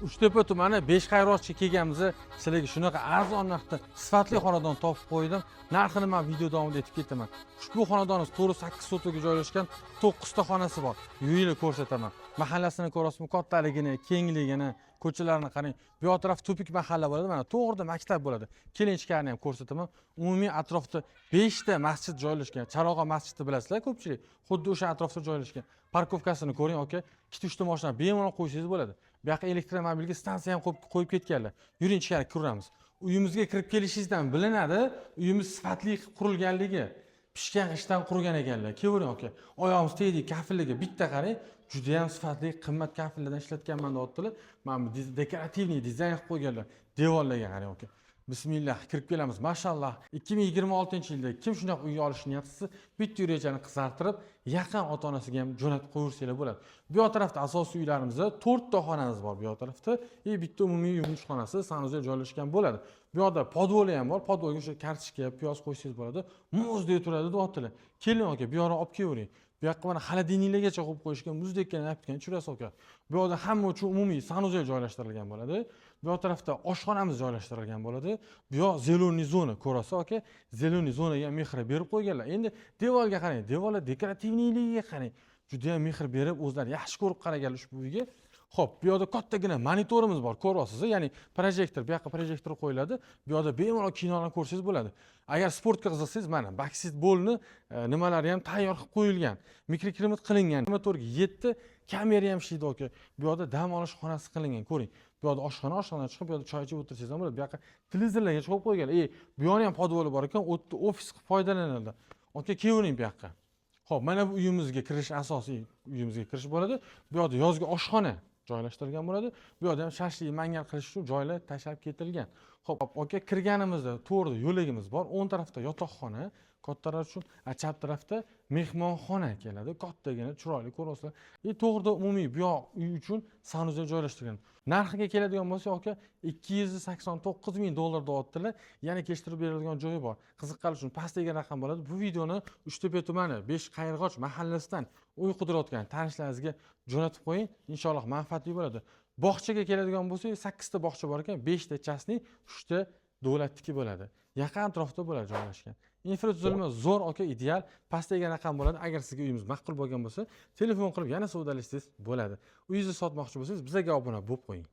Uchtepa tumani Beshqayroqcha kelganmiz. Sizlarga shunaqa arzon narxda sifatli xonadon topib qo'ydim. Narxini men video davomida aytib ketaman. Ushbu xonadonimiz to'g'ri 8 sotoga joylashgan, 9 ta xonasi bor. Uyini ko'rsataman. Mahallasini ko'rasizmi? Kattaligini, kengligini, ko'chalarni qarang. Bu atrof tupik mahalla bo'ladi. Mana to'g'rida maktab bo'ladi. Keling ichkarini ham ko'rsataman. Umumiy atrofda 5 ta masjid joylashgan. Charog'on masjidni bilasizlar ko'pchilik. Xuddi o'sha atrofda joylashgan. Parkovkasini ko'ring, aka. 2-3 ta mashina bemalol qo'ysangiz bo'ladi. Bu yoqqa elektromobilga stansiya ham qo'yib ketganlar. Yuring ichkari kiramiz. Uyimizga kirib kelishingizdan bilinadi, uyimiz sifatli qurilganligi. Pishgan ishdan qurgan ekanlar. Kevering aka. Oyog'imiz tegdi, kafilligi bitta qarang. Juda ham sifatli, qimmat kafillardan ishlatganman deyaptilar. Mana bu dekorativniy dizayn qilib qo'yganlar. Devorlarga qarang aka. Bismillah, kirib kelamiz. Mashallah. 2026-yilda kim shunaqa uy olishni niyatlasa, bitta yurachani qizartirib, yaqin ota-onasiga ham jo'natib qo'yursalar bo'ladi. Bu tarafda asosiy uylarimizda 4 ta xonamiz bor bu tarafda. Bitta umumiy yumush xonasi sanuzel joylashgan bo'ladi. Bu yoqda podvoli ham bor. Podvolga o'sha kartoshka, piyoz qo'ysangiz bo'ladi. Muzdek turadi deyaptilar. Keling aka, bu yoqqa olib kelavering. Bu yoqqa mana xolodilniklargacha qo'yib qo'yishgan, muzdekkan napitgan churasi aka. Bu yoqda hamma uchun umumiy sanuzel joylashtirilgan bo'ladi. Bu tarafda oshxonamiz joylashtirilgan bo'ladi. Bu yoq zeloniy zona ko'rasiz aka. Zeloniy zonaga mehr berib qo'yganlar. Endi devorga qarang, devorlar dekorativniyligiga qarang. Juda ham mehr berib, o'zlari yaxshi ko'rib qaraganlar ushbu uyga. Xo'p, bu yoqda kattagina monitorimiz bor, ko'ryapsiz, ya'ni projektor, bu yoqqa projektor qo'yiladi. Bu yoqda bemalol kinolarni ko'rsangiz bo'ladi. Agar sportga qiziqsangiz, mana basketbolni nimalari ham tayyor qilib qo'yilgan. Mikroklimat qilingan. Motorga 7 kamera ham ishlaydi aka. Bu yoqda dam olish xonasi qilingan, ko'ring. Bu yoqda oshxona chiqib, bu yoqda choy ichib o'tirsangiz ham bo'ladi. Bu yoqqa televizorlarga qo'yib qo'yganlar. Bu yoqda ham podvoli bor ekan, ofis qilib foydalaniladi. Aka, kevering bu yoqqa. Xo'p, mana bu uyimizga kirish asosiy uyimizga kirish bo'ladi. Bu yoqda yozgi oshxona joylashtirilgan bo'ladi. Bu yoqda ham shashlik, mangal qilish uchun joylar tashlab ketilgan. Xo'p, aka, kirganimizda to'g'rida yo'lagimiz bor. O'ng tarafda yotoqxona, kattalar uchun, chap tarafda mehmonxona keladi. Kattagina, chiroyli ko'rasizlar. To'g'rida umumiy bu yoq uy uchun sanuzel joylashtirgan. Narxiga keladigan bo'lsa, aka, $289,000 deyaptilar. Yana kechtirib beriladigan joyi bor. Qiziqqanlar uchun pastdagi raqam bo'ladi. Bu videoni Uchtepa tumani Beshqayroq mahallasidan uy qidirayotgan tanishlaringizga jo'natib qo'ying. Inshaalloh manfaatli bo'ladi. Bog'chaga keladigan bo'lsak, 8 ta bog'cha bor ekan, 5 ta chasni, 3 ta davlatniki bo'ladi. Yaqin atrofda bo'ladi joylashgan. Infratuzilma zo'r aka, ideal. Pastdagi raqam bo'ladi. Agar sizga uyimiz ma'qul bo'lgan bo'lsa, telefon qilib yana savdolashsangiz bo'ladi. Uyingizni sotmoqchi bo'lsangiz, bizga obuna bo'lib qo'ying.